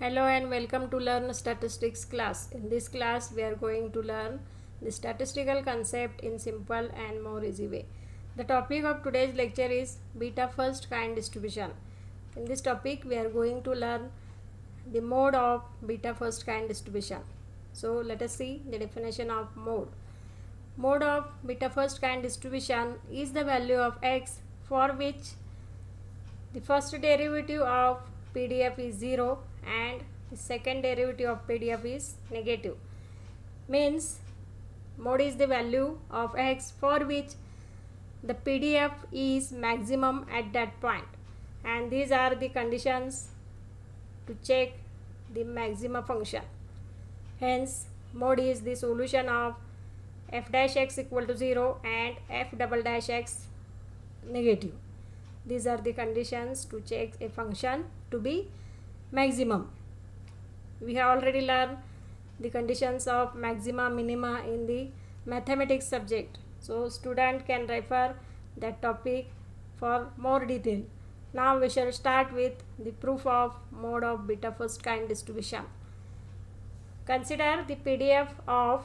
Hello and welcome to Learn Statistics class. In this class, we are going to learn the statistical concept in simple and more easy way. The topic of today's lecture is beta first kind distribution. In this topic, we are going to learn the mode of beta first kind distribution. So let us see the definition of mode. Mode of beta first kind distribution is the value of x for which the first derivative of PDF is 0 and the second derivative of PDF is negative. Means mode is the value of x for which the PDF is maximum at that point, and these are the conditions to check the maxima function. Hence mode is the solution of f dash x equal to 0 and f double dash x negative. These are the conditions to check a function to be maximum. We have already learned the conditions of maxima minima in the mathematics subject, so student can refer that topic for more detail. Now we shall start with the proof of mode of beta first kind distribution. Consider the PDF of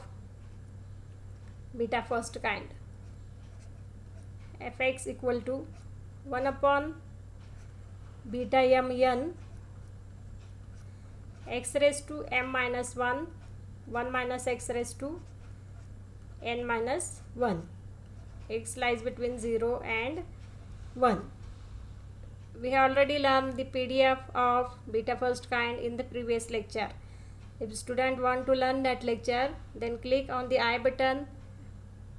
beta first kind. Fx equal to 1 upon beta mn x raised to m minus 1 minus x raised to n minus 1. X lies between 0 and 1. We have already learned the PDF of beta first kind in the previous lecture. If student want to learn that lecture, then click on the I button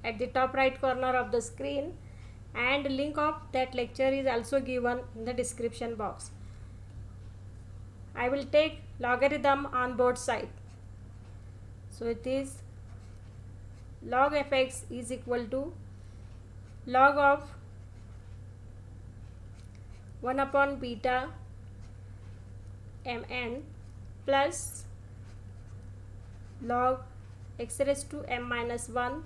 at the top right corner of the screen, and link of that lecture is also given in the description box. I will take logarithm on both sides. So it is log fx is equal to log of 1 upon beta mn plus log x raised to m minus 1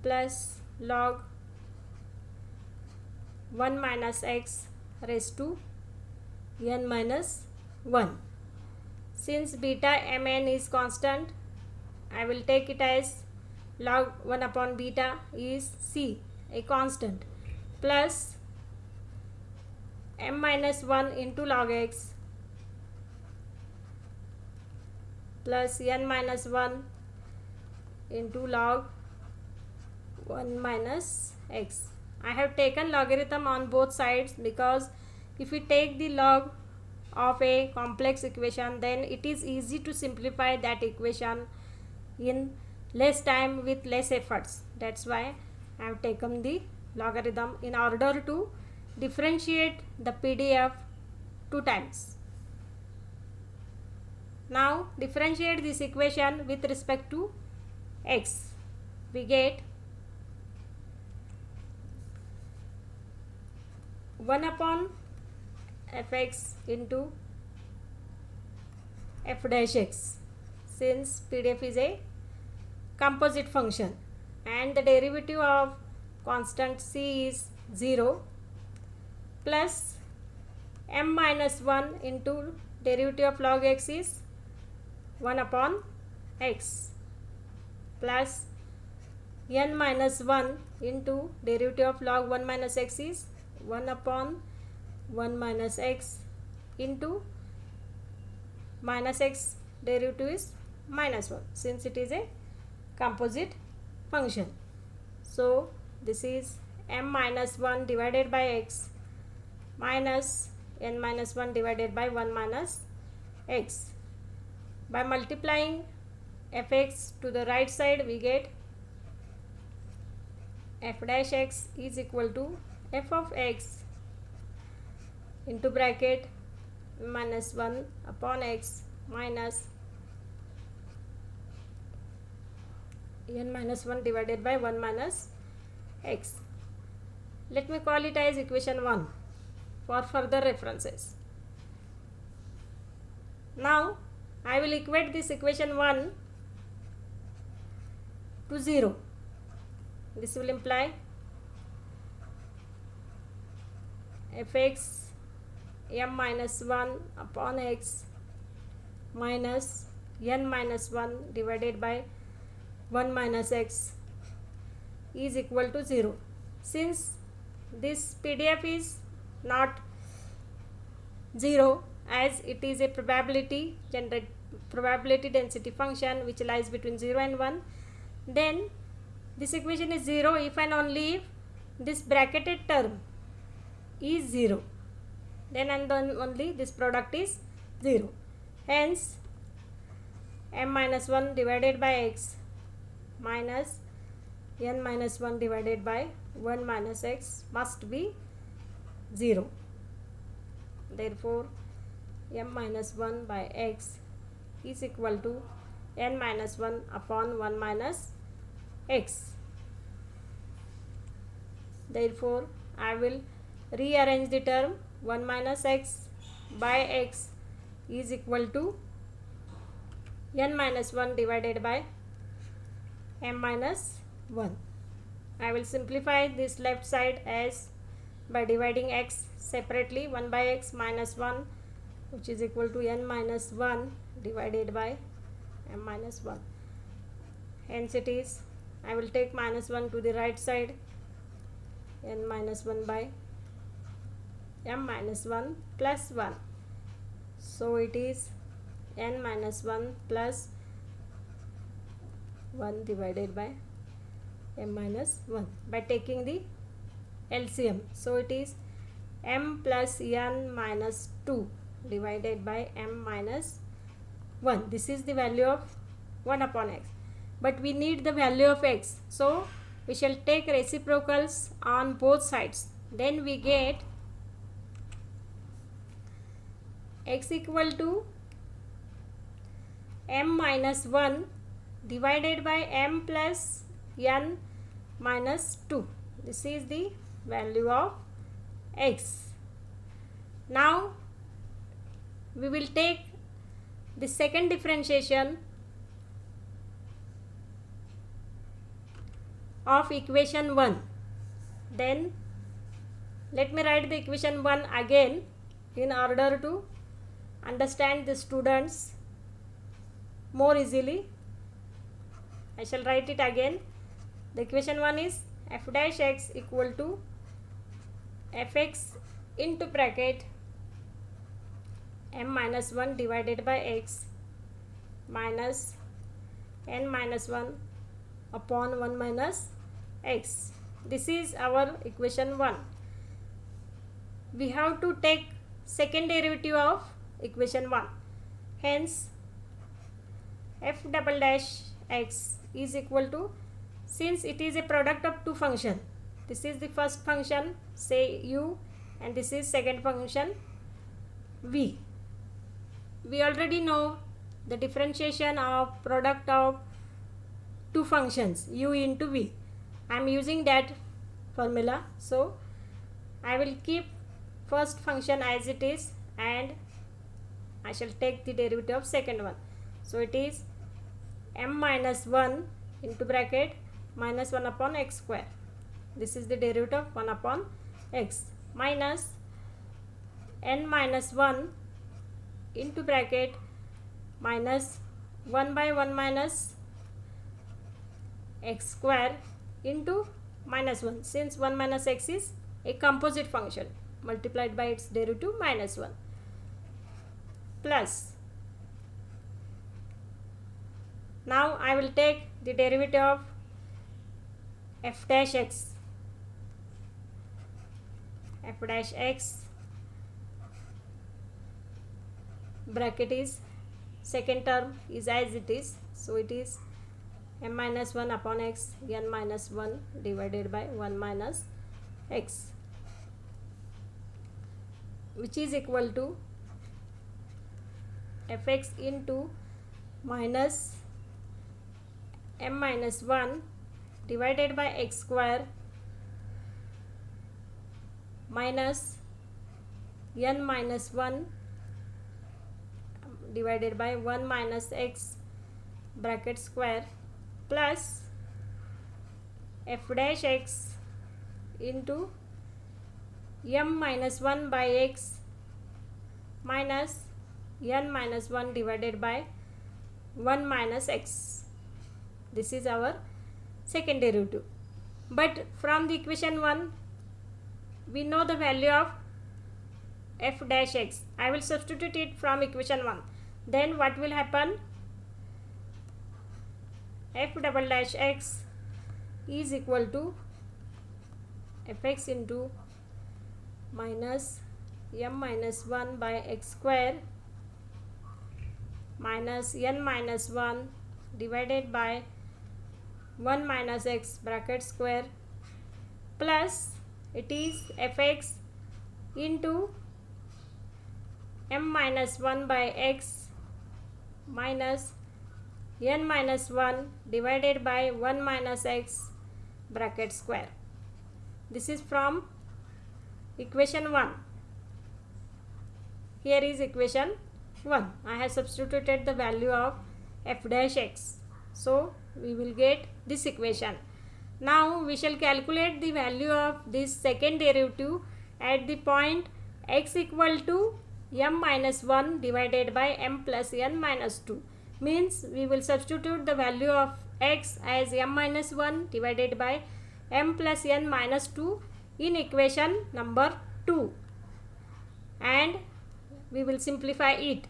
plus log 1 minus x raised to n minus 1. Since beta mn is constant, I will take it as log 1 upon beta is c, a constant, plus m minus 1 into log x plus n minus 1 into log 1 minus x. I have taken logarithm on both sides because if we take the log of a complex equation, then it is easy to simplify that equation in less time with less efforts. That's why I have taken the logarithm in order to differentiate the PDF 2 times. Now differentiate this equation with respect to x. We get 1 upon fx into f dash x, since PDF is a composite function and the derivative of constant c is 0, plus m minus 1 into derivative of log x is 1 upon x, plus n minus 1 into derivative of log 1 minus x is 1 upon 1 minus x into minus x derivative is minus 1, since it is a composite function. So this is m minus 1 divided by x minus n minus 1 divided by 1 minus x. By multiplying fx to the right side, we get f dash x is equal to f of x into bracket minus 1 upon x minus n minus 1 divided by 1 minus x. Let me call it as equation 1 for further references. Now I will equate this equation 1 to 0. This will imply fx m minus 1 upon x minus n minus 1 divided by 1 minus x is equal to 0. Since this PDF is not 0, as it is a probability density function which lies between 0 and 1, then this equation is 0 if and only if this bracketed term is 0, then and then only this product is 0. Hence m minus 1 divided by x minus n minus 1 divided by 1 minus x must be 0. Therefore m minus 1 by x is equal to n minus 1 upon 1 minus x. Therefore I will rearrange the term 1 minus x by x is equal to n minus 1 divided by m minus 1. I will simplify this left side as by dividing x separately, 1 by x minus 1, which is equal to n minus 1 divided by m minus 1. Hence it is, I will take minus 1 to the right side, n minus 1 by m minus 1 plus 1. So it is n minus 1 plus 1 divided by m minus 1 by taking the LCM. So it is m plus n minus 2 divided by m minus 1. This is the value of 1 upon x. But we need the value of x. So we shall take reciprocals on both sides. Then we get x equal to m minus 1 divided by m plus n minus 2. This is the value of x. Now we will take the second differentiation of equation 1. Then let me write the equation 1 again in order to understand the students more easily. I shall write it again. The equation 1 is f dash x equal to fx into bracket m minus 1 divided by x minus n minus 1 upon 1 minus x. This is our equation 1. We have to take second derivative of equation 1. Hence f double dash x is equal to, since it is a product of two functions, this is the first function, say u, and this is second function v. We already know the differentiation of product of two functions, u into v. I am using that formula. So I will keep first function as it is and I shall take the derivative of second one. So it is m minus 1 into bracket minus 1 upon x square. This is the derivative of 1 upon x minus n minus 1 into bracket minus 1 by 1 minus x square into minus 1, since 1 minus x is a composite function multiplied by its derivative minus 1, plus, now I will take the derivative of f dash x. F dash x bracket is second term is as it is, so it is m minus 1 upon x n minus 1 divided by 1 minus x, which is equal to fx into minus m minus 1 divided by x square minus n minus 1 divided by 1 minus x bracket square plus f dash x into m minus 1 by x minus n minus 1 divided by 1 minus x. This is our second derivative. But from the equation 1, we know the value of f dash x. I will substitute it from equation 1. Then what will happen? F double dash x is equal to fx into minus m minus 1 by x square minus n minus 1 divided by 1 minus x bracket square plus it is fx into m minus 1 by x minus n minus 1 divided by 1 minus x bracket square. This is from equation 1. Here is equation 1. I have substituted the value of f dash x. So we will get this equation. Now we shall calculate the value of this second derivative at the point x equal to m minus 1 divided by m plus n minus 2. Means we will substitute the value of x as m minus 1 divided by m plus n minus 2 in equation number 2, and we will simplify it.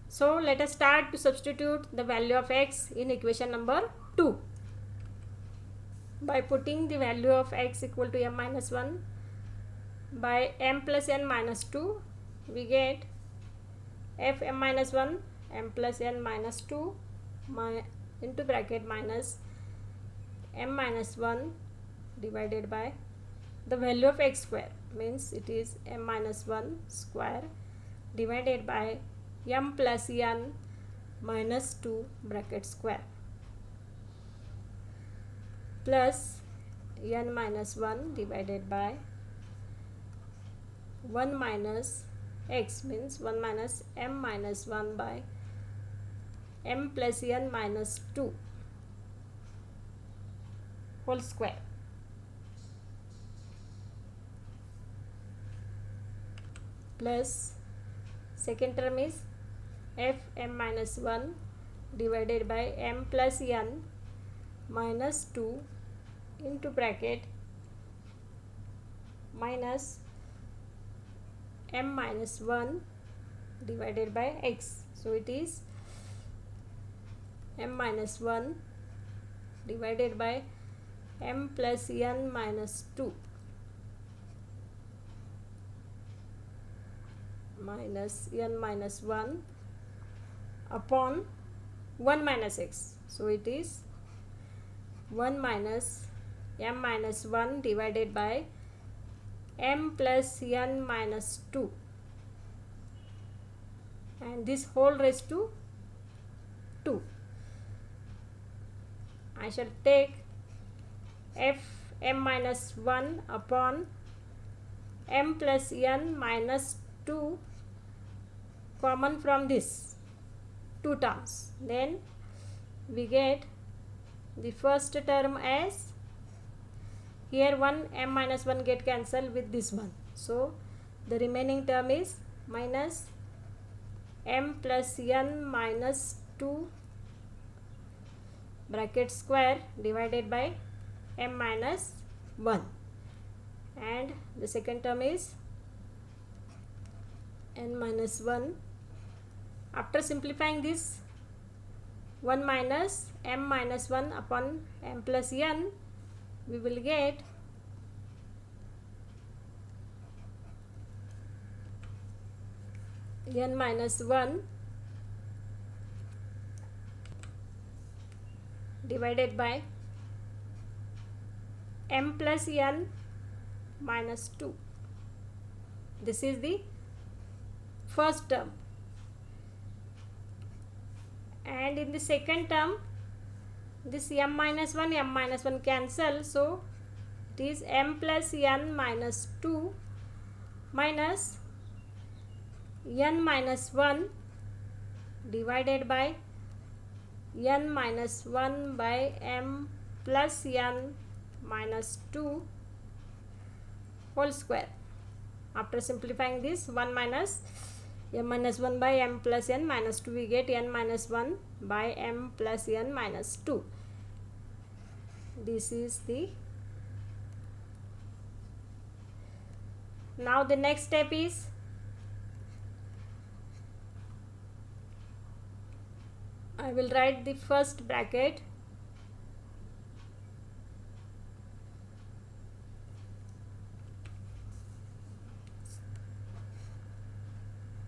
So let us start to substitute the value of x in equation number 2. By putting the value of x equal to m minus 1 by m plus n minus 2, we get f m minus 1 m plus n minus 2 into bracket minus m minus 1 divided by the value of x square, means it is m minus 1 square divided by m plus n minus 2 bracket square plus n minus 1 divided by 1 minus x, means 1 minus m minus 1 by m plus n minus 2 whole square plus second term is f m minus 1 divided by m plus n minus 2 into bracket minus m minus 1 divided by x. So it is m minus 1 divided by m plus n minus 2 minus n minus 1 upon 1 minus x. So it is 1 minus m minus 1 divided by m plus n minus 2, and this whole raised to 2. I shall take f m minus 1 upon m plus n minus 2 common from this two terms. Then we get the first term as, here 1 m minus 1 get cancelled with this one, so the remaining term is minus m plus n minus 2 bracket square divided by m minus 1, and the second term is n minus 1. After simplifying this, 1 minus m minus 1 upon m plus n, we will get n minus 1 divided by m plus n minus 2. This is the first term, and in the second term this m minus 1 cancel, so it is m plus n minus 2 minus n minus 1 divided by n minus 1 by m plus n minus 2 whole square. After simplifying this, 1 minus m minus 1 by m plus n minus 2, we get n minus 1 by m plus n minus 2. This is the. Now the next step is I will write the first bracket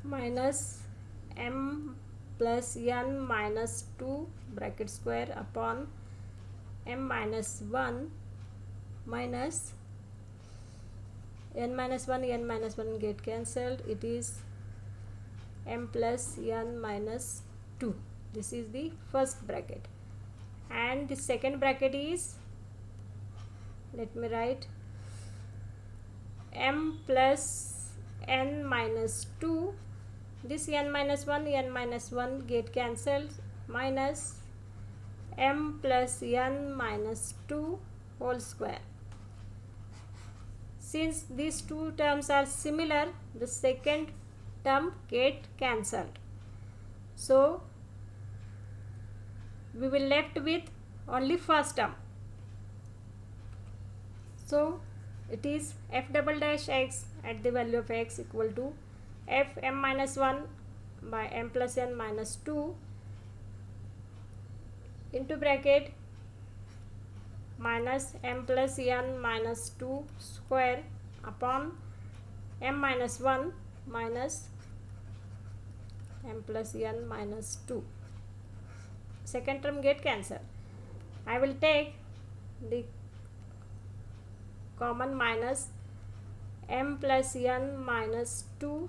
minus m plus n minus 2 bracket square upon m minus 1 minus n minus 1 get cancelled. It is m plus n minus 2. This is the first bracket, and the second bracket is, let me write, m plus n minus 2. This n minus 1 get cancelled, minus m plus n minus 2 whole square. Since these two terms are similar, the second term get cancelled. So we will left with only first term. So it is f double dash x at the value of x equal to f m minus 1 by m plus n minus 2 into bracket minus m plus n minus 2 square upon m minus 1 minus m plus n minus 2. Second term get cancelled. I will take the common minus m plus n minus 2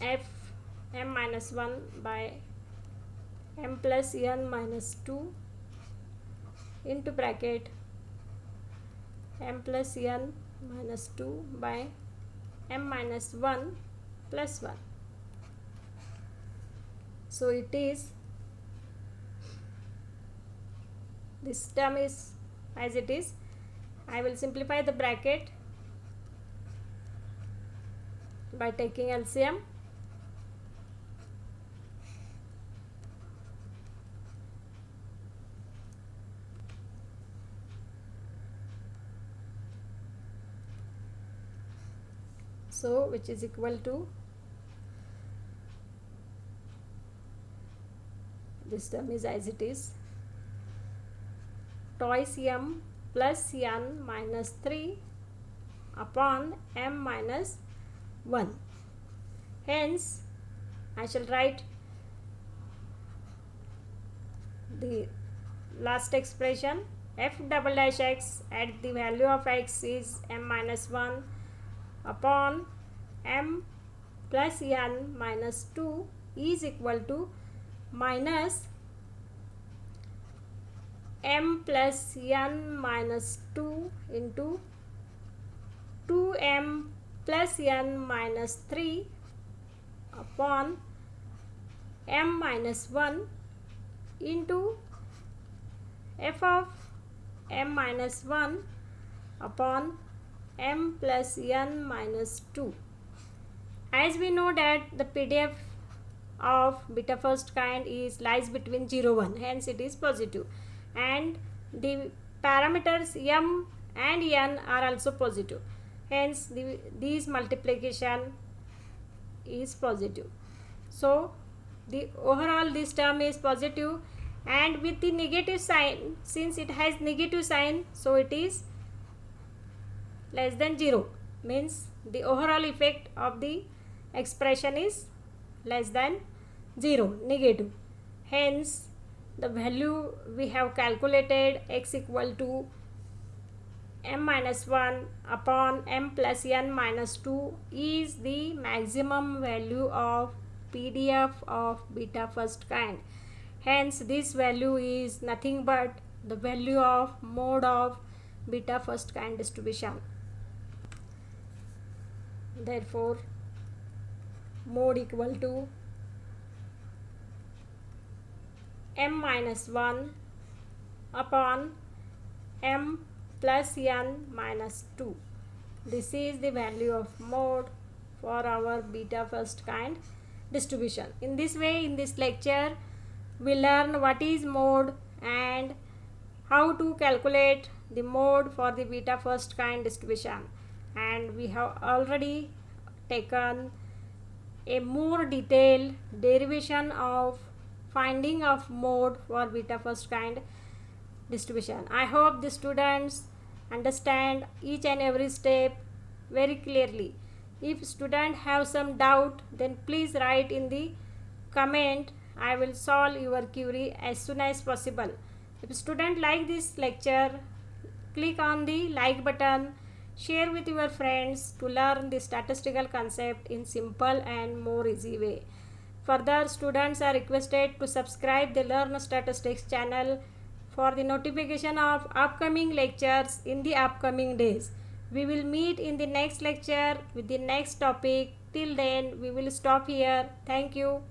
f m minus 1 by m plus n minus 2 into bracket m plus n minus 2 by m minus 1 plus 1. So it is, this term is as it is. I will simplify the bracket by taking LCM. So which is equal to, this term is as it is, twice m plus n minus 3 upon m minus 1. Hence I shall write the last expression, f double dash x at the value of x is m minus 1 upon m plus n minus 2 is equal to minus m plus n minus 2 into 2m plus n minus 3 upon m minus 1 into f of m minus 1 upon m plus n minus 2. As we know that the PDF of beta first kind is lies between 0 1, hence it is positive, and the parameters m and n are also positive, hence these multiplication is positive. So the overall this term is positive, and with the negative sign, since it has negative sign, so it is less than 0, means the overall effect of the expression is less than 0, negative. Hence the value we have calculated, x equal to m minus 1 upon m plus n minus 2, is the maximum value of PDF of beta first kind. Hence this value is nothing but the value of mode of beta first kind distribution. Therefore mode equal to m minus 1 upon m plus n minus 2. This is the value of mode for our beta first kind distribution. In this way, in this lecture, we learn what is mode and how to calculate the mode for the beta first kind distribution, and we have already taken a more detailed derivation of finding of mode for beta first kind distribution. I hope the students understand each and every step very clearly. If student have some doubt, then please write in the comment. I will solve your query as soon as possible. If student like this lecture, click on the like button, share with your friends to learn the statistical concept in simple and more easy way. Further, students are requested to subscribe the Learn Statistics channel for the notification of upcoming lectures in the upcoming days. We will meet in the next lecture with the next topic. Till then, we will stop here. Thank you.